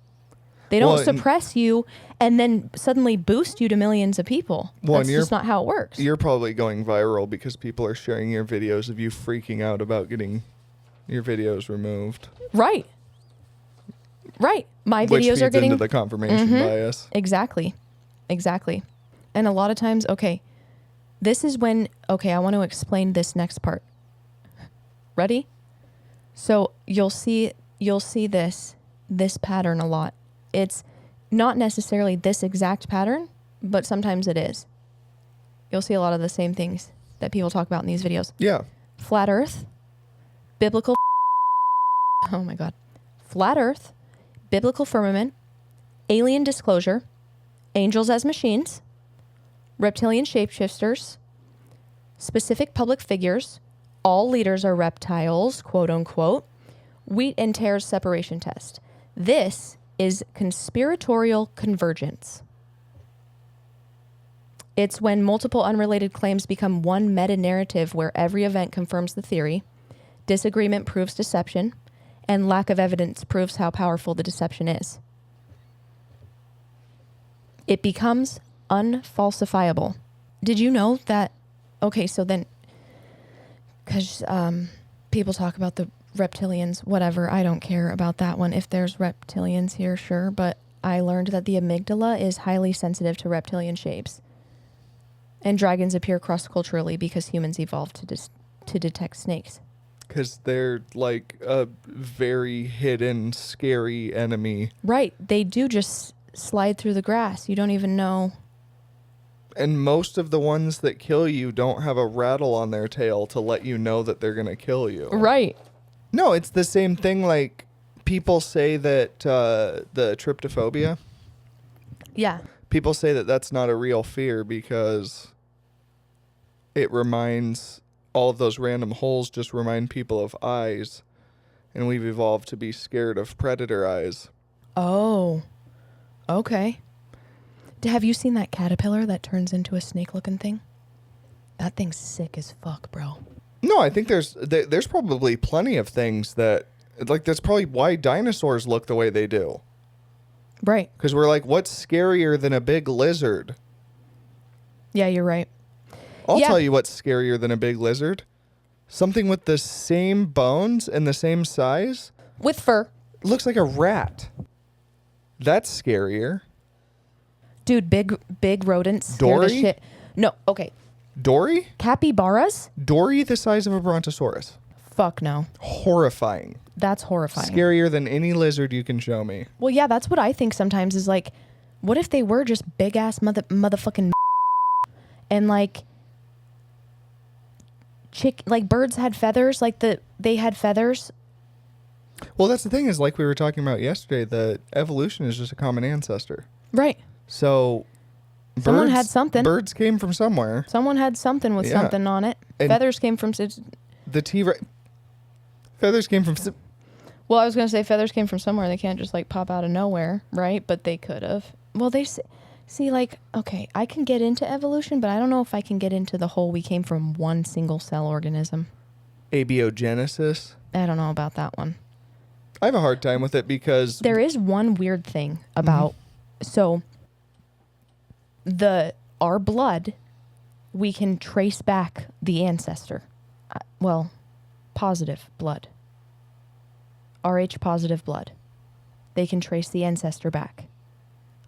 Speaker 2: They don't suppress you and then suddenly boost you to millions of people. That's just not how it works.
Speaker 1: You're probably going viral because people are sharing your videos of you freaking out about getting your videos removed.
Speaker 2: Right. My
Speaker 1: Which
Speaker 2: videos
Speaker 1: feeds
Speaker 2: are getting
Speaker 1: into the confirmation bias.
Speaker 2: Exactly. And a lot of times, this is when, I want to explain this next part. Ready? So you'll see this pattern a lot. It's not necessarily this exact pattern, but sometimes it is. You'll see a lot of the same things that people talk about in these videos.
Speaker 1: Yeah.
Speaker 2: Flat Earth, biblical. Oh my God. Flat Earth, biblical firmament, alien disclosure, angels as machines, reptilian shapeshifters, specific public figures, all leaders are reptiles, quote unquote, wheat and tares separation test. This is conspiratorial convergence. It's when multiple unrelated claims become one meta-narrative where every event confirms the theory, disagreement proves deception, and lack of evidence proves how powerful the deception is. It becomes unfalsifiable. Did you know that? Okay, so then, because people talk about the reptilians, whatever, I don't care about that one. If there's reptilians here, sure, but I learned that the amygdala is highly sensitive to reptilian shapes. And dragons appear cross-culturally because humans evolved to detect snakes.
Speaker 1: Because they're like a very hidden, scary enemy.
Speaker 2: Right. They do just slide through the grass. You don't even know
Speaker 1: And most of the ones that kill you don't have a rattle on their tail to let you know that they're going to kill you.
Speaker 2: Right.
Speaker 1: No, it's the same thing. Like, people say that the tryptophobia,
Speaker 2: Yeah.
Speaker 1: people say that that's not a real fear because it reminds, all of those random holes just remind people of eyes. And we've evolved to be scared of predator eyes.
Speaker 2: Oh. Okay. Have you seen that caterpillar that turns into a snake-looking thing? That thing's sick as fuck, bro.
Speaker 1: No, I think there's probably plenty of things that, like, that's probably why dinosaurs look the way they do.
Speaker 2: Right.
Speaker 1: Because we're like, what's scarier than a big lizard?
Speaker 2: Yeah, you're right.
Speaker 1: I'll
Speaker 2: Yeah.
Speaker 1: tell you what's scarier than a big lizard. Something with the same bones and the same size.
Speaker 2: With fur.
Speaker 1: Looks like a rat. That's scarier.
Speaker 2: Dude, big rodents. scare the
Speaker 1: Dory?
Speaker 2: shit. No, okay.
Speaker 1: Dory?
Speaker 2: Capybaras?
Speaker 1: Dory the size of a brontosaurus.
Speaker 2: Fuck no.
Speaker 1: Horrifying.
Speaker 2: That's horrifying.
Speaker 1: Scarier than any lizard you can show me.
Speaker 2: Well, yeah, that's what I think sometimes is like, what if they were just big ass motherfucking and like like birds had feathers, like they had feathers.
Speaker 1: Well, that's the thing is, like we were talking about yesterday, that evolution is just a common ancestor.
Speaker 2: Right.
Speaker 1: So
Speaker 2: Someone had something.
Speaker 1: Birds came from somewhere.
Speaker 2: Someone had something with
Speaker 1: Yeah.
Speaker 2: something on it.
Speaker 1: And
Speaker 2: Feathers came from.
Speaker 1: The T-Rex. Feathers came from.
Speaker 2: Well, I was gonna say feathers came from somewhere. They can't just like pop out of nowhere, right? But they could have. Well, they see, like, okay, I can get into evolution, but I don't know if I can get into the whole we came from one single cell organism.
Speaker 1: Abiogenesis.
Speaker 2: I don't know about that one.
Speaker 1: I have a hard time with it because
Speaker 2: There is one weird thing about so our blood, we can trace back the ancestor. Well, positive blood. Rh positive blood. They can trace the ancestor back.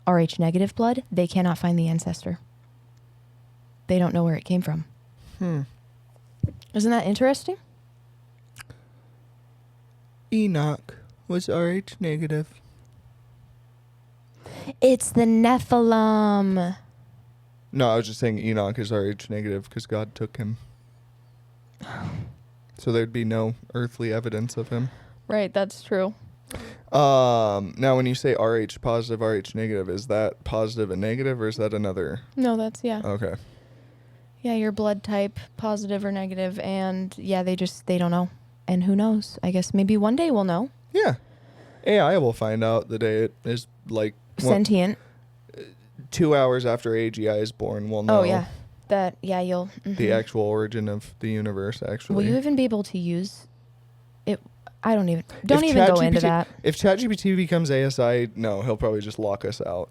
Speaker 2: Rh negative blood, they cannot find the ancestor. They don't know where it came from. Isn't that interesting?
Speaker 1: Enoch was Rh negative.
Speaker 2: It's the Nephilim.
Speaker 1: No, I was just saying Enoch is Rh negative because God took him. So there'd be no earthly evidence of him.
Speaker 2: Right, that's true.
Speaker 1: Now when you say Rh positive, Rh negative, is that positive and negative, or is that another?
Speaker 2: No, that's, yeah.
Speaker 1: Okay.
Speaker 2: Yeah, your blood type, positive or negative, and yeah, they don't know. And who knows? I guess maybe one day we'll know.
Speaker 1: Yeah. AI will find out the day it is like
Speaker 2: Sentient.
Speaker 1: 2 hours after AGI is born, we'll know.
Speaker 2: Oh, yeah. That, yeah, you'll...
Speaker 1: The actual origin of the universe, actually.
Speaker 2: Will you even be able to use it? I don't even...
Speaker 1: If
Speaker 2: Don't even go into
Speaker 1: ChatGPT
Speaker 2: that.
Speaker 1: If ChatGPT becomes ASI, no, he'll probably just lock us out.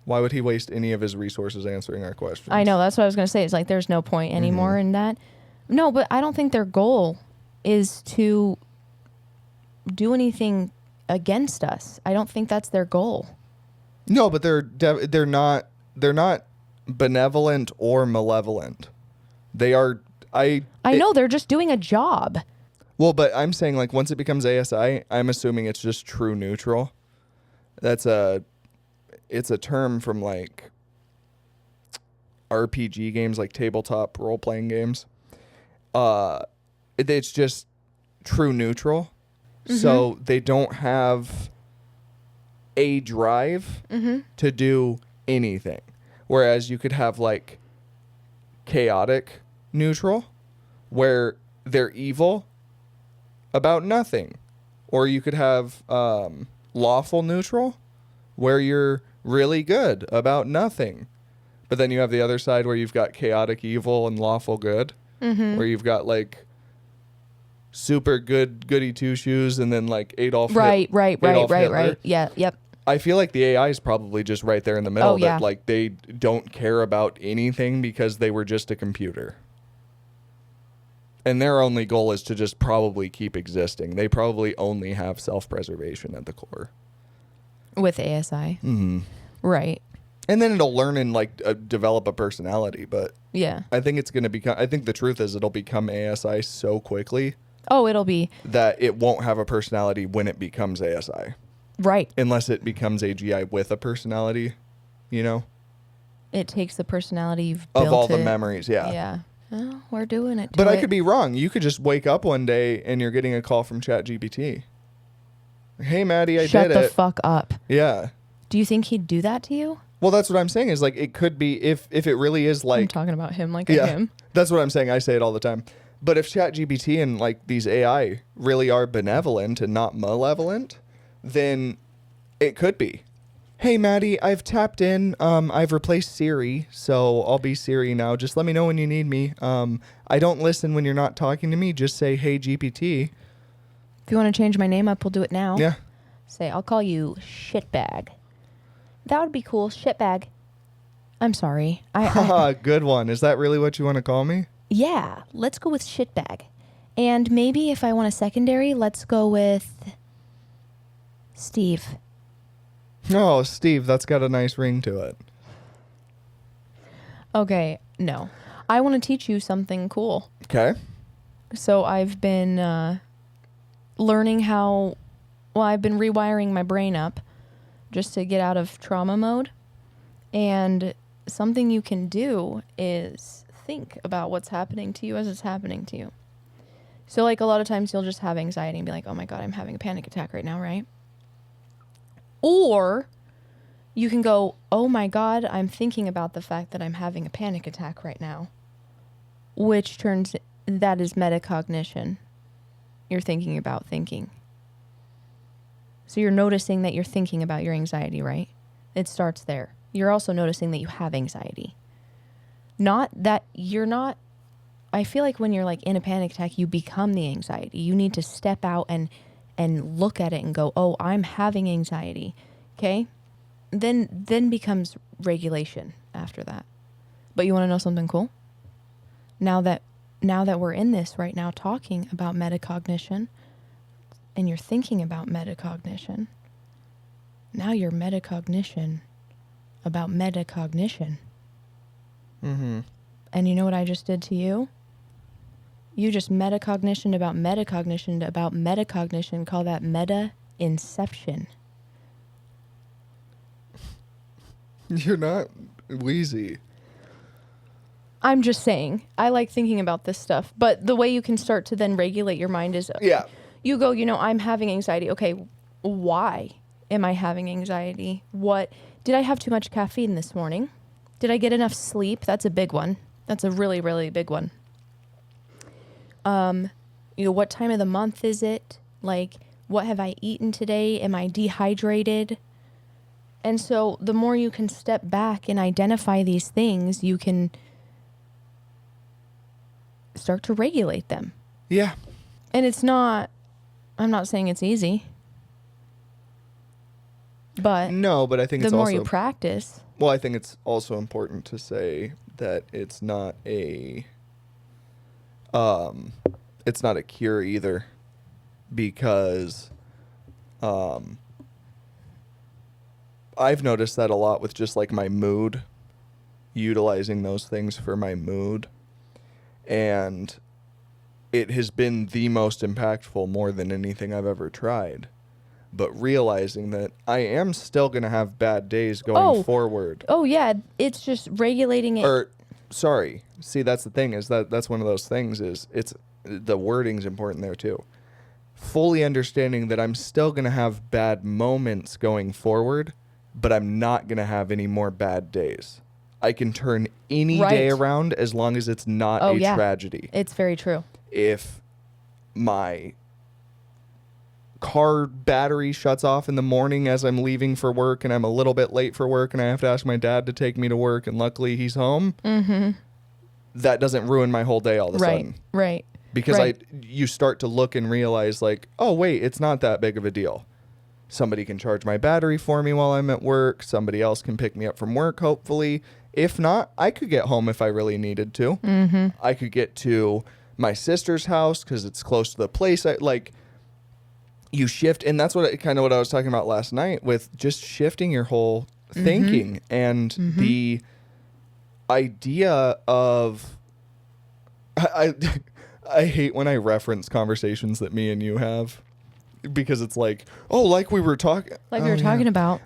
Speaker 1: Why would he waste any of his resources answering our questions?
Speaker 2: I know, that's what I was going to say. It's like there's no point anymore in that. No, but I don't think their goal is to do anything against us. I don't think that's their goal.
Speaker 1: No, but they're not benevolent or malevolent. They are... I
Speaker 2: know, they're just doing a job.
Speaker 1: Well, but I'm saying, like, once it becomes ASI, I'm assuming it's just true neutral. It's a term from, like, RPG games, like tabletop role-playing games. It's just true neutral. So they don't have a drive to do anything. Whereas you could have, like, chaotic neutral, where they're evil about nothing. Or you could have lawful neutral, where you're really good about nothing. But then you have the other side where you've got chaotic evil and lawful good, where you've got, like, super good goody two-shoes and then, like, Adolf Hitler.
Speaker 2: Yeah, yep.
Speaker 1: I feel like the AI is probably just right there in the middle.
Speaker 2: Oh, yeah.
Speaker 1: That, like, they don't care about anything because they were just a computer. And their only goal is to just probably keep existing. They probably only have self-preservation at the core.
Speaker 2: With ASI. Right.
Speaker 1: And then it'll learn and, like, develop a personality. But
Speaker 2: Yeah.
Speaker 1: I think it's going to become... I think the truth is it'll become ASI so quickly
Speaker 2: Oh, it'll be...
Speaker 1: that it won't have a personality when it becomes ASI.
Speaker 2: Right.
Speaker 1: Unless it becomes AGI with a personality, you know?
Speaker 2: it takes the personality you've built
Speaker 1: of all the
Speaker 2: it.
Speaker 1: memories. Yeah.
Speaker 2: Yeah. Oh, we're doing it.
Speaker 1: But I could be wrong. You could just wake up one day and you're getting a call from ChatGPT. Hey, Maddie, I
Speaker 2: Shut
Speaker 1: did
Speaker 2: the
Speaker 1: it.
Speaker 2: fuck up.
Speaker 1: Yeah.
Speaker 2: Do you think he'd do that to you?
Speaker 1: Well, that's what I'm saying is like it could be if it really is like
Speaker 2: I'm talking about him like
Speaker 1: yeah,
Speaker 2: a him.
Speaker 1: that's what I'm saying. I say it all the time. But if ChatGPT and like these AI really are benevolent and not malevolent, then it could be. Hey, Maddie, I've tapped in. I've replaced Siri, so I'll be Siri now. Just let me know when you need me. I don't listen when you're not talking to me. Just say, hey, GPT.
Speaker 2: If you want to change my name up, we'll do it now.
Speaker 1: Yeah.
Speaker 2: Say, I'll call you Shitbag. That would be cool. Shitbag. I'm sorry.
Speaker 1: Haha, good one. Is that really what you want to call me?
Speaker 2: Yeah, let's go with Shitbag. And maybe if I want a secondary, let's go with Steve.
Speaker 1: Oh, Steve, that's got a nice ring to it.
Speaker 2: Okay, no. I want to teach you something cool.
Speaker 1: Okay.
Speaker 2: So I've been learning how, I've been rewiring my brain up just to get out of trauma mode. And something you can do is think about what's happening to you as it's happening to you. So like a lot of times you'll just have anxiety and be like, oh my God, I'm having a panic attack right now, right? Or you can go, oh my God, I'm thinking about the fact that I'm having a panic attack right now, which that is metacognition. You're thinking about thinking. So you're noticing that you're thinking about your anxiety, right? It starts there. You're also noticing that you have anxiety. Not that you're not, I feel like when you're like in a panic attack, you become the anxiety. You need to step out and look at it and go, oh, I'm having anxiety. Okay? Then becomes regulation after that. But you want to know something cool? Now that we're in this right now talking about metacognition and you're thinking about metacognition, now your metacognition about metacognition.
Speaker 1: Mm-hmm.
Speaker 2: And you know what I just did to you? You just metacognition about metacognition about metacognition. Call that meta-inception.
Speaker 1: You're not wheezy.
Speaker 2: I'm just saying. I like thinking about this stuff. But the way you can start to then regulate your mind is...
Speaker 1: Yeah.
Speaker 2: You go, I'm having anxiety. Okay, why am I having anxiety? Did I have too much caffeine this morning? Did I get enough sleep? That's a big one. That's a really, really big one. What time of the month is it? Like, what have I eaten today? Am I dehydrated? And so the more you can step back and identify these things, you can start to regulate them.
Speaker 1: Yeah.
Speaker 2: And I'm not saying it's easy. But
Speaker 1: no, but I think it's
Speaker 2: the more
Speaker 1: also,
Speaker 2: you practice.
Speaker 1: Well, I think it's also important to say that it's not a cure either, because I've noticed that a lot with just like my mood, utilizing those things for my mood, and it has been the most impactful more than anything I've ever tried. But realizing that I am still going to have bad days going forward.
Speaker 2: Oh, yeah. It's just regulating it.
Speaker 1: See, that's the thing, is that's one of those things is the wording's important there too. Fully understanding that I'm still going to have bad moments going forward, but I'm not going to have any more bad days. I can turn any day around as long as it's not a tragedy.
Speaker 2: It's very true.
Speaker 1: If my car battery shuts off in the morning as I'm leaving for work and I'm a little bit late for work and I have to ask my dad to take me to work and luckily he's home, that doesn't ruin my whole day all of a sudden.
Speaker 2: Right.
Speaker 1: Because you start to look and realize like, oh, wait, it's not that big of a deal. Somebody can charge my battery for me while I'm at work. Somebody else can pick me up from work, hopefully. If not, I could get home if I really needed to. I could get to my sister's house because it's close to the place. You shift, and that's what I was talking about last night with just shifting your whole thinking and the idea of I hate when I reference conversations that me and you have, because it's like, oh, like we were talking,
Speaker 2: we were talking about.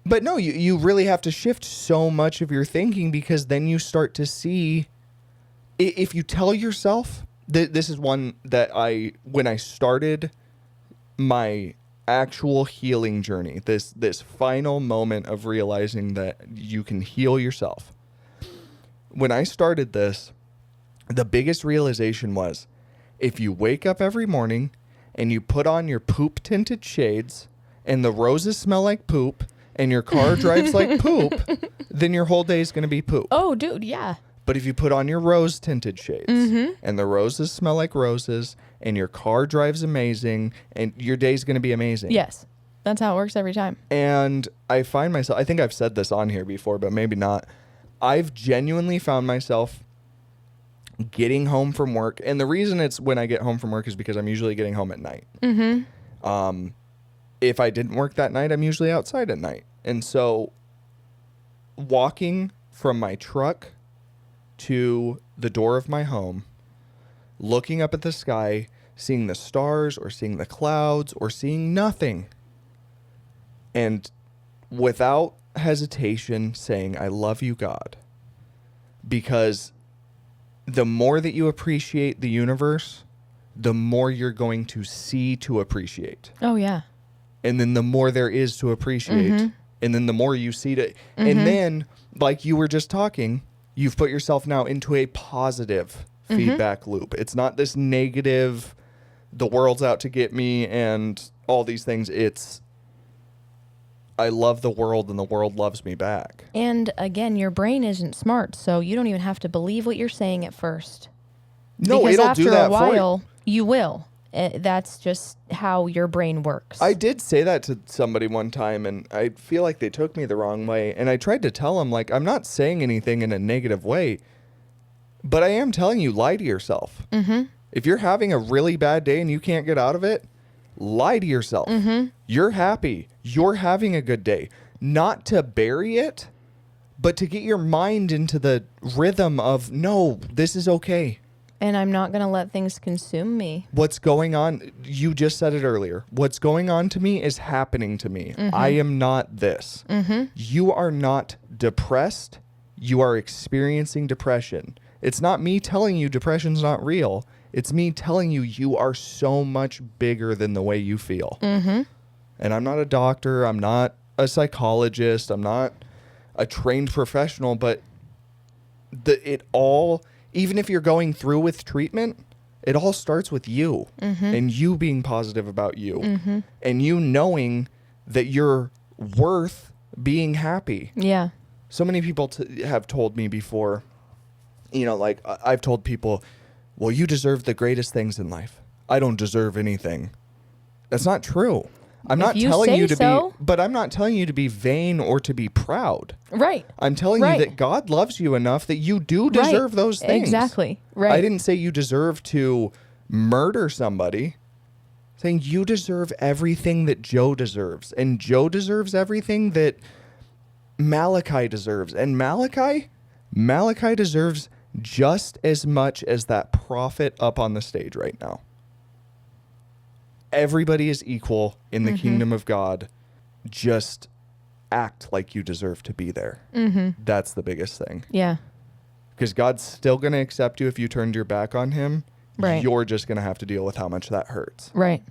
Speaker 1: But no, you really have to shift so much of your thinking, because then you start to see, if you tell yourself, this is one that when I started my actual healing journey, this final moment of realizing that you can heal yourself. When I started this, the biggest realization was, if you wake up every morning and you put on your poop tinted shades and the roses smell like poop and your car drives like poop, then your whole day is going to be poop.
Speaker 2: Oh, dude, yeah.
Speaker 1: But if you put on your rose tinted shades and the roses smell like roses and your car drives amazing, and your day's going to be amazing.
Speaker 2: Yes. That's how it works every time.
Speaker 1: And I find myself, I think I've said this on here before, but maybe not. I've genuinely found myself getting home from work. And the reason it's when I get home from work is because I'm usually getting home at night. If I didn't work that night, I'm usually outside at night. And so walking from my truck to the door of my home, looking up at the sky, seeing the stars or seeing the clouds or seeing nothing, and without hesitation saying, I love you, God. Because the more that you appreciate the universe, the more you're going to see to appreciate.
Speaker 2: Oh, yeah.
Speaker 1: And then the more there is to appreciate. And then the more you see to... And then, like you were just talking, you've put yourself now into a positive feedback loop. It's not this negative, the world's out to get me and all these things. It's, I love the world and the world loves me back.
Speaker 2: And again, your brain isn't smart, so you don't even have to believe what you're saying at first.
Speaker 1: No,
Speaker 2: because
Speaker 1: it'll
Speaker 2: after
Speaker 1: do that
Speaker 2: a while,
Speaker 1: for
Speaker 2: you will. That's just how your brain works.
Speaker 1: I did say that to somebody one time, and I feel like they took me the wrong way. And I tried to tell them, like, I'm not saying anything in a negative way, but I am telling you, lie to yourself. If you're having a really bad day and you can't get out of it, lie to yourself. You're happy. You're having a good day. Not to bury it, but to get your mind into the rhythm of, no, this is okay.
Speaker 2: And I'm not going to let things consume me.
Speaker 1: What's going on, you just said it earlier. What's going on to me is happening to me. I am not this. You are not depressed. You are experiencing depression. It's not me telling you depression's not real. It's me telling you you are so much bigger than the way you feel. And I'm not a doctor. I'm not a psychologist. I'm not a trained professional. But even if you're going through with treatment, it all starts with you and you being positive about you and you knowing that you're worth being happy.
Speaker 2: Yeah.
Speaker 1: So many people have told me before, like I've told people, well, you deserve the greatest things in life. I don't deserve anything. That's not true. I'm not telling you to be, but I'm not telling you to be vain or to be proud.
Speaker 2: Right.
Speaker 1: I'm telling you that God loves you enough that you do deserve those things.
Speaker 2: Exactly. Right.
Speaker 1: I didn't say you deserve to murder somebody. I'm saying you deserve everything that Joe deserves. And Joe deserves everything that Malachi deserves. And Malachi deserves just as much as that prophet up on the stage right now. Everybody is equal in the kingdom of God. Just act like you deserve to be there. That's the biggest thing.
Speaker 2: Yeah.
Speaker 1: Because God's still going to accept you if you turned your back on him.
Speaker 2: Right.
Speaker 1: You're just going to have to deal with how much that hurts.
Speaker 2: Right.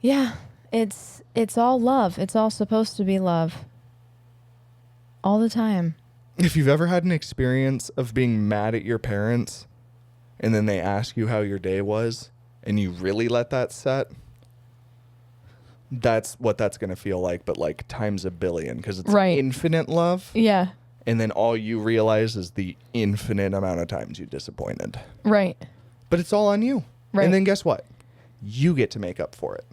Speaker 2: Yeah. It's all love. It's all supposed to be love. All the time.
Speaker 1: If you've ever had an experience of being mad at your parents and then they ask you how your day was and you really let that set, that's what that's going to feel like, but like times a billion, because it's infinite love.
Speaker 2: Yeah.
Speaker 1: And then all you realize is the infinite amount of times you disappointed.
Speaker 2: Right.
Speaker 1: But it's all on you.
Speaker 2: Right.
Speaker 1: And then guess what? You get to make up for it.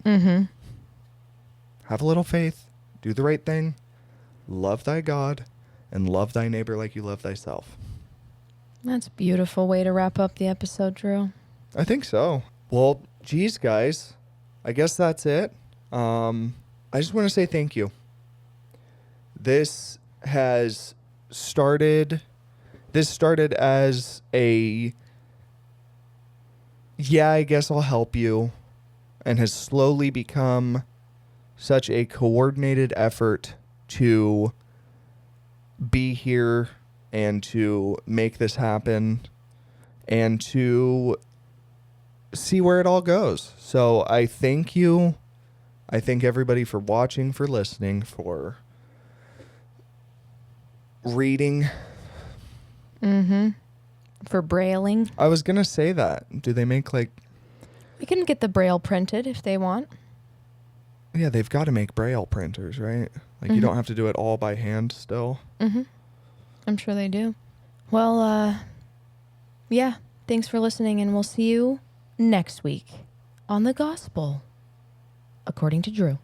Speaker 1: Have a little faith. Do the right thing. Love thy God. And love thy neighbor like you love thyself.
Speaker 2: That's a beautiful way to wrap up the episode, Drew.
Speaker 1: I think so. Well, geez, guys. I guess that's it. I just want to say thank you. This started as a, I guess I'll help you, and has slowly become such a coordinated effort to be here and to make this happen and to see where it all goes. So I thank you. I thank everybody for watching, for listening, for reading.
Speaker 2: For brailing.
Speaker 1: I was going to say that. Do they make like...
Speaker 2: You can get the braille printed if they want.
Speaker 1: Yeah, they've got to make braille printers, right? Like you don't have to do it all by hand still.
Speaker 2: I'm sure they do. Well, yeah. Thanks for listening, and we'll see you next week on the Gospel according to Drew.